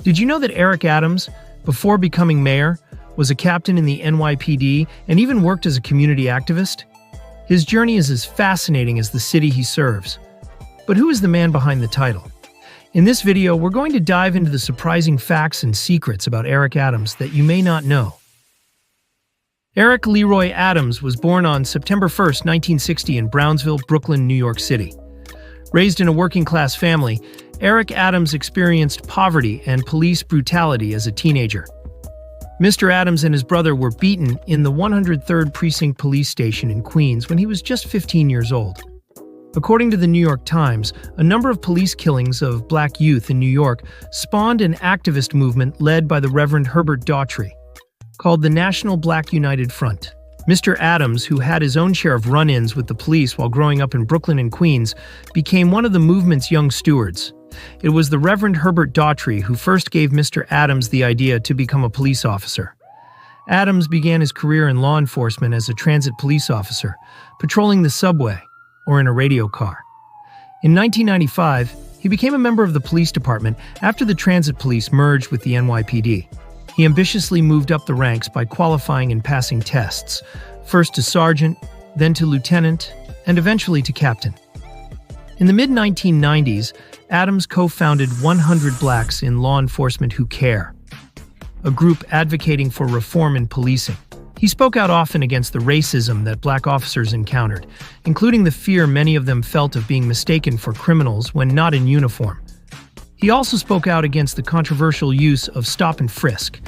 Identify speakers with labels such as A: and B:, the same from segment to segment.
A: Did you know that Eric Adams, before becoming mayor, was a captain in the NYPD and even worked as a community activist? His journey is as fascinating as the city he serves. But who is the man behind the title? In this video, we're going to dive into the surprising facts and secrets about Eric Adams that you may not know. Eric Leroy Adams was born on September 1, 1960 in Brownsville, Brooklyn, New York City. Raised in a working-class family, Eric Adams experienced poverty and police brutality as a teenager. Mr. Adams and his brother were beaten in the 103rd Precinct Police Station in Queens when he was just 15 years old. According to the New York Times, a number of police killings of black youth in New York spawned an activist movement led by the Reverend Herbert Daughtry, called the National Black United Front. Mr. Adams, who had his own share of run-ins with the police while growing up in Brooklyn and Queens, became one of the movement's young stewards. It was the Reverend Herbert Daughtry who first gave Mr. Adams the idea to become a police officer. Adams began his career in law enforcement as a transit police officer, patrolling the subway or in a radio car. In 1995, he became a member of the police department after the transit police merged with the NYPD. He ambitiously moved up the ranks by qualifying and passing tests, first to sergeant, then to lieutenant, and eventually to captain. In the mid-1990s, Adams co-founded 100 Blacks in Law Enforcement Who Care, a group advocating for reform in policing. He spoke out often against the racism that black officers encountered, including the fear many of them felt of being mistaken for criminals when not in uniform. He also spoke out against the controversial use of stop and frisk,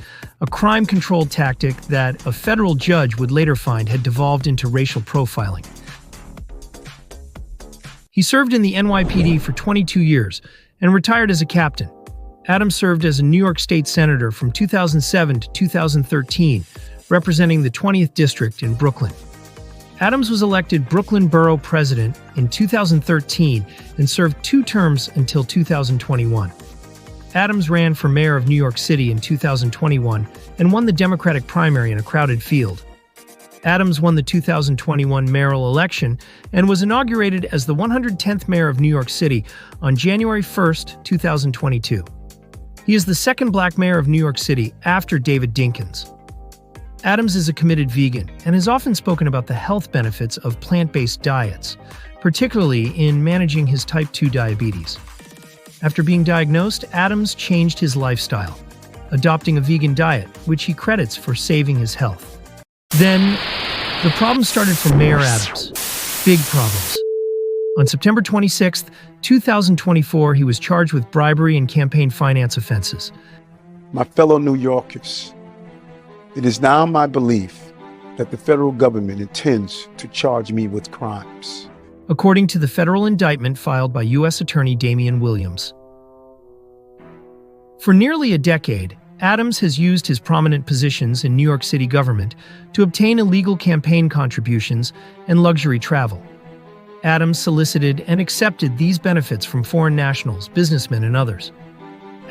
A: a crime control tactic that a federal judge would later find had devolved into racial profiling. He served in the NYPD for 22 years and retired as a captain. Adams served as a New York State Senator from 2007 to 2013, representing the 20th District in Brooklyn. Adams was elected Brooklyn Borough President in 2013 and served 2 terms until 2021. Adams ran for mayor of New York City in 2021 and won the Democratic primary in a crowded field. Adams won the 2021 mayoral election and was inaugurated as the 110th mayor of New York City on January 1, 2022. He is the second black mayor of New York City after David Dinkins. Adams is a committed vegan and has often spoken about the health benefits of plant-based diets, particularly in managing his type 2 diabetes. After being diagnosed, Adams changed his lifestyle, adopting a vegan diet, which he credits for saving his health. Then, the problems started for Mayor Adams. Big problems. On September 26, 2024, he was charged with bribery and campaign finance offenses.
B: My fellow New Yorkers, it is now my belief that the federal government intends to charge me with crimes,
A: according to the federal indictment filed by U.S. Attorney Damian Williams. For nearly a decade, Adams has used his prominent positions in New York City government to obtain illegal campaign contributions and luxury travel. Adams solicited and accepted these benefits from foreign nationals, businessmen, and others.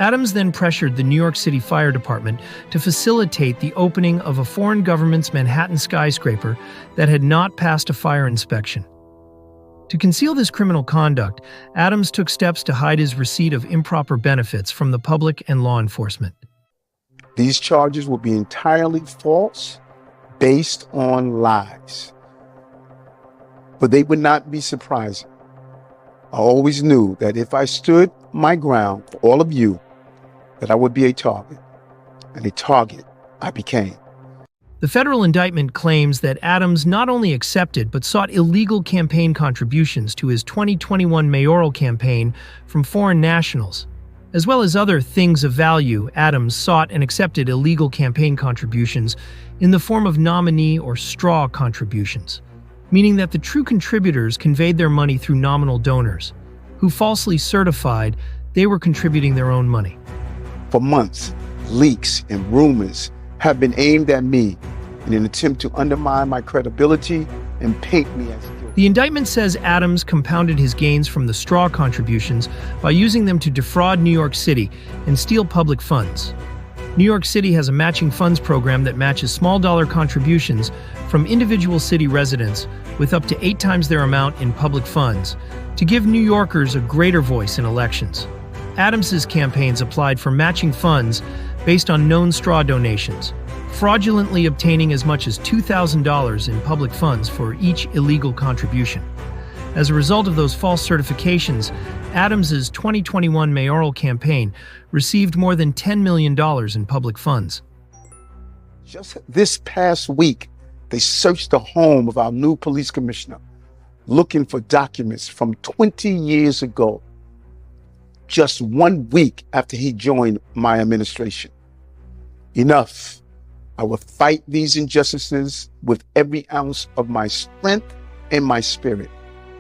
A: Adams then pressured the New York City Fire Department to facilitate the opening of a foreign government's Manhattan skyscraper that had not passed a fire inspection. To conceal this criminal conduct, Adams took steps to hide his receipt of improper benefits from the public and law enforcement.
B: These charges will be entirely false, based on lies. But they would not be surprising. I always knew that if I stood my ground for all of you, that I would be a target, and a target I became.
A: The federal indictment claims that Adams not only accepted but sought illegal campaign contributions to his 2021 mayoral campaign from foreign nationals. As well as other things of value, Adams sought and accepted illegal campaign contributions in the form of nominee or straw contributions, meaning that the true contributors conveyed their money through nominal donors, who falsely certified they were contributing their own money.
B: For months, leaks and rumors have been aimed at me in an attempt to undermine my credibility and paint me as guilty.
A: The indictment says Adams compounded his gains from the straw contributions by using them to defraud New York City and steal public funds. New York City has a matching funds program that matches small-dollar contributions from individual city residents with up to 8 times their amount in public funds to give New Yorkers a greater voice in elections. Adams's campaigns applied for matching funds based on known straw donations, fraudulently obtaining as much as $2,000 in public funds for each illegal contribution. As a result of those false certifications, Adams's 2021 mayoral campaign received more than $10 million in public funds.
B: Just this past week, they searched the home of our new police commissioner, looking for documents from 20 years ago, just 1 week after he joined my administration. Enough. I will fight these injustices with every ounce of my strength and my spirit.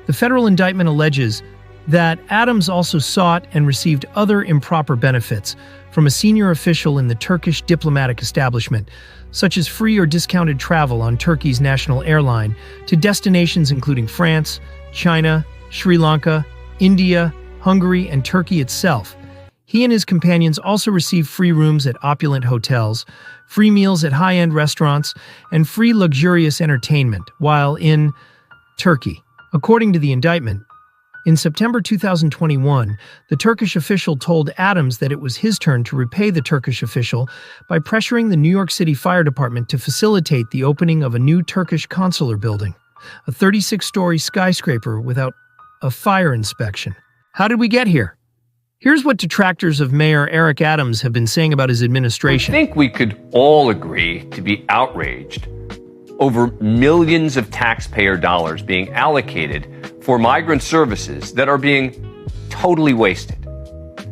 A: The federal indictment alleges that Adams also sought and received other improper benefits from a senior official in the Turkish diplomatic establishment, such as free or discounted travel on Turkey's national airline to destinations including France, China, Sri Lanka, India, Hungary, and Turkey itself. He and his companions also received free rooms at opulent hotels, free meals at high-end restaurants, and free luxurious entertainment while in Turkey. According to the indictment, in September 2021, the Turkish official told Adams that it was his turn to repay the Turkish official by pressuring the New York City Fire Department to facilitate the opening of a new Turkish consular building, a 36-story skyscraper without a fire inspection. How did we get here? Here's what detractors of Mayor Eric Adams have been saying about his administration.
C: I think we could all agree to be outraged over millions of taxpayer dollars being allocated for migrant services that are being totally wasted.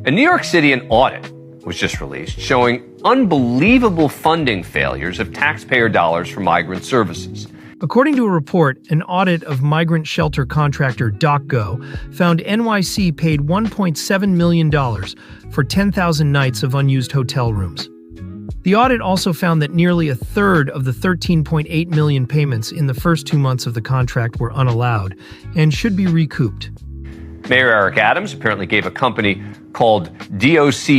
C: In New York City, an audit was just released showing unbelievable funding failures of taxpayer dollars for migrant services.
A: According to a report, an audit of migrant shelter contractor DocGo found NYC paid $1.7 million for 10,000 nights of unused hotel rooms. The audit also found that nearly a third of the $13.8 million payments in the first 2 months of the contract were unallowed and should be recouped.
C: Mayor Eric Adams apparently gave a company called DocGo,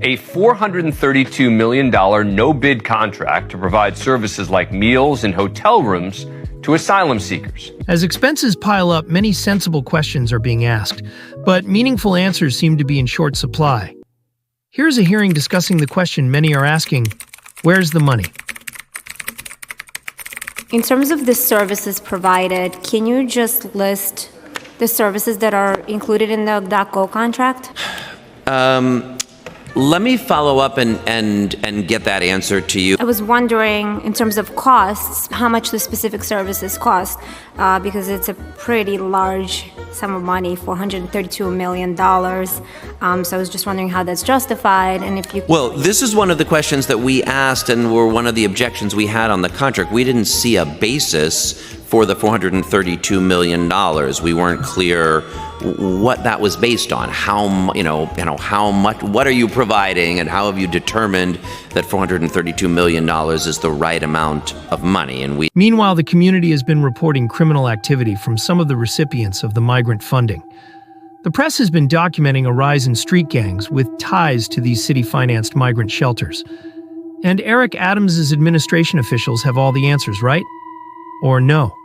C: a $432 million no-bid contract to provide services like meals and hotel rooms to asylum seekers.
A: As expenses pile up, many sensible questions are being asked, but meaningful answers seem to be in short supply. Here's a hearing discussing the question many are asking: where's the money?
D: In terms of the services provided, can you just list the services that are included in the DocGo contract?
E: Let me follow up and get that answer to you.
D: I was wondering, in terms of costs, how much the specific services cost, because it's a pretty large sum of money, $432 million. So I was just wondering how that's justified, and if you...
E: Well, this is one of the questions that we asked and were one of the objections we had on the contract. We didn't see a basis for the $432 million. We weren't clear what that was based on. How much, what are you providing, and how have you determined that $432 million is the right amount of money? And
A: Meanwhile, the community has been reporting criminal activity from some of the recipients of the migrant funding. The press has been documenting a rise in street gangs with ties to these city-financed migrant shelters. And Eric Adams's administration officials have all the answers, right? Or no?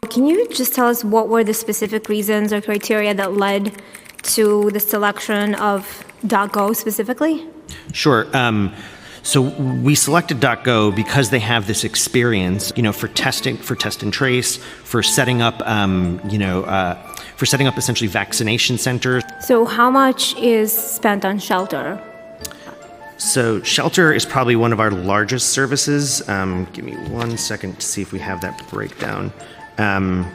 D: Can you just tell us what were the specific reasons or criteria that led to the selection of DocGo specifically?
F: Sure. So we selected DocGo because they have this experience, for test and trace, for setting up, essentially vaccination centers.
D: So how much is spent on shelter?
F: So shelter is probably one of our largest services. Give me 1 second to see if we have that breakdown. Can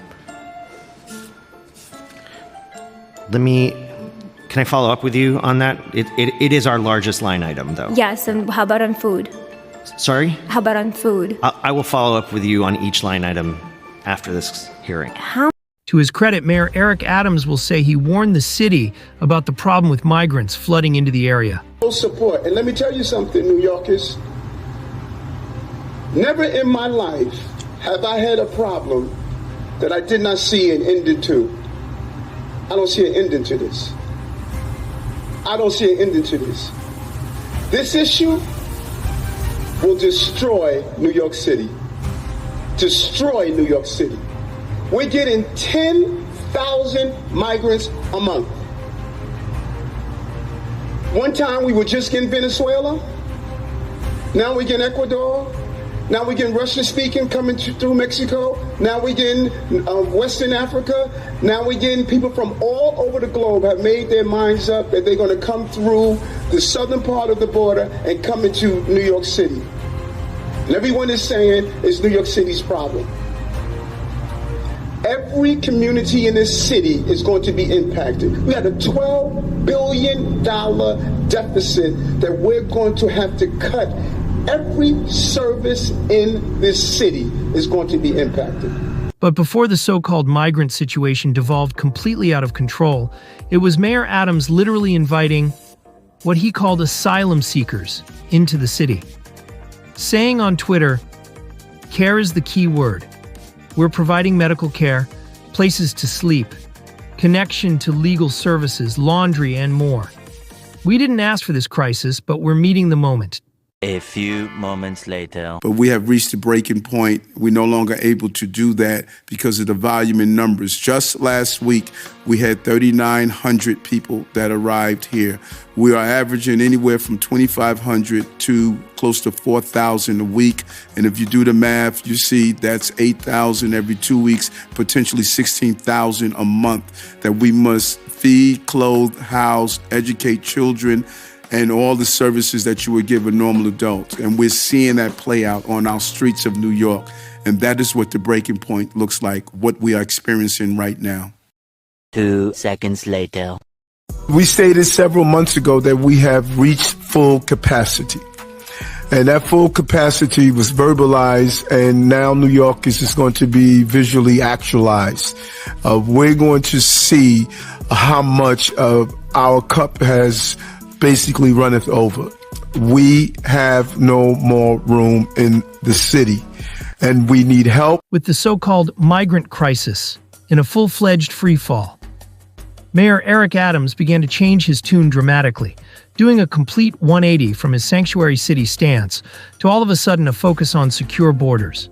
F: I follow up with you on that? It is our largest line item, though.
D: Yes, and how about on food?
F: Sorry?
D: How about on food?
F: I will follow up with you on each line item after this hearing.
A: To his credit, Mayor Eric Adams will say he warned the city about the problem with migrants flooding into the area.
G: Full support. And let me tell you something, New Yorkers. Never in my life have I had a problem that I did not see an ending to. I don't see an ending to this. I don't see an ending to this. This issue will destroy New York City. Destroy New York City. We're getting 10,000 migrants a month. One time we were just getting Venezuela. Now we get Ecuador. Now we get Russian speaking coming through Mexico. Now we getting Western Africa. Now we getting people from all over the globe have made their minds up that they're going to come through the southern part of the border and come into New York City. And everyone is saying it's New York City's problem. Every community in this city is going to be impacted. We had a $12 billion deficit that we're going to have to cut. Every service in this city is going to be impacted.
A: But before the so-called migrant situation devolved completely out of control, it was Mayor Adams literally inviting what he called asylum seekers into the city, saying on Twitter, "Care is the key word. We're providing medical care, places to sleep, connection to legal services, laundry, and more. We didn't ask for this crisis, but we're meeting the moment."
H: A few moments later.
B: But we have reached a breaking point. We're no longer able to do that because of the volume in numbers. Just last week, we had 3,900 people that arrived here. We are averaging anywhere from 2,500 to close to 4,000 a week. And if you do the math, you see that's 8,000 every 2 weeks, potentially 16,000 a month that we must feed, clothe, house, educate children, and all the services that you would give a normal adult. And we're seeing that play out on our streets of New York. And that is what the breaking point looks like, what we are experiencing right now.
H: 2 seconds later.
I: We stated several months ago that we have reached full capacity. And that full capacity was verbalized, and now New York is just going to be visually actualized. We're going to see how much of our cup has basically runneth over. We have no more room in the city, and we need help.
A: With the so-called migrant crisis in a full-fledged freefall, Mayor Eric Adams began to change his tune dramatically, doing a complete 180 from his sanctuary city stance to all of a sudden a focus on secure borders.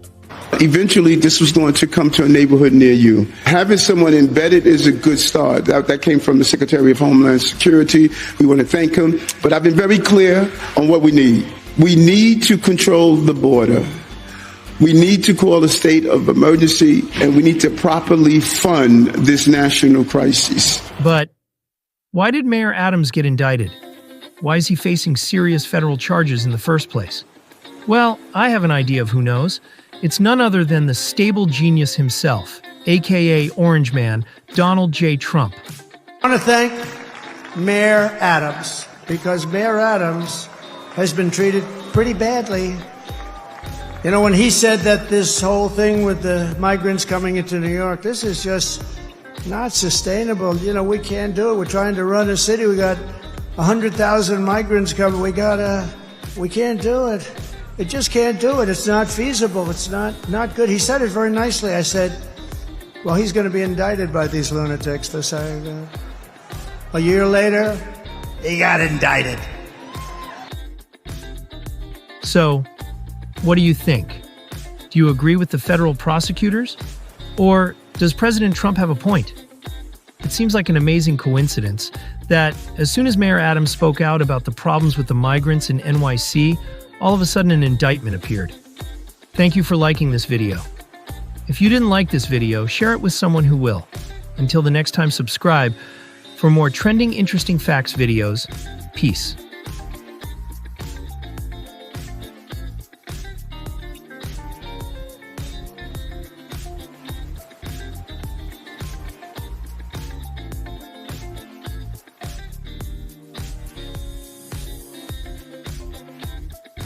B: Eventually, this was going to come to a neighborhood near you. Having someone embedded is a good start. That came from the Secretary of Homeland Security. We want to thank him. But I've been very clear on what we need. We need to control the border. We need to call a state of emergency, and we need to properly fund this national crisis.
A: But why did Mayor Adams get indicted? Why is he facing serious federal charges in the first place? Well, I have an idea of who knows. It's none other than the stable genius himself, aka Orange Man, Donald J. Trump.
J: I want to thank Mayor Adams, because Mayor Adams has been treated pretty badly. You know, when he said that this whole thing with the migrants coming into New York, this is just not sustainable. You know, we can't do it. We're trying to run a city. We got 100,000 migrants coming. We can't do it. It just can't do it. It's not feasible. It's not good. He said it very nicely. I said, well, he's going to be indicted by these lunatics. A year later, he got indicted.
A: So, what do you think? Do you agree with the federal prosecutors? Or does President Trump have a point? It seems like an amazing coincidence that as soon as Mayor Adams spoke out about the problems with the migrants in NYC, all of a sudden an indictment appeared. Thank you for liking this video. If you didn't like this video, share it with someone who will. Until the next time, subscribe for more trending interesting facts videos. Peace.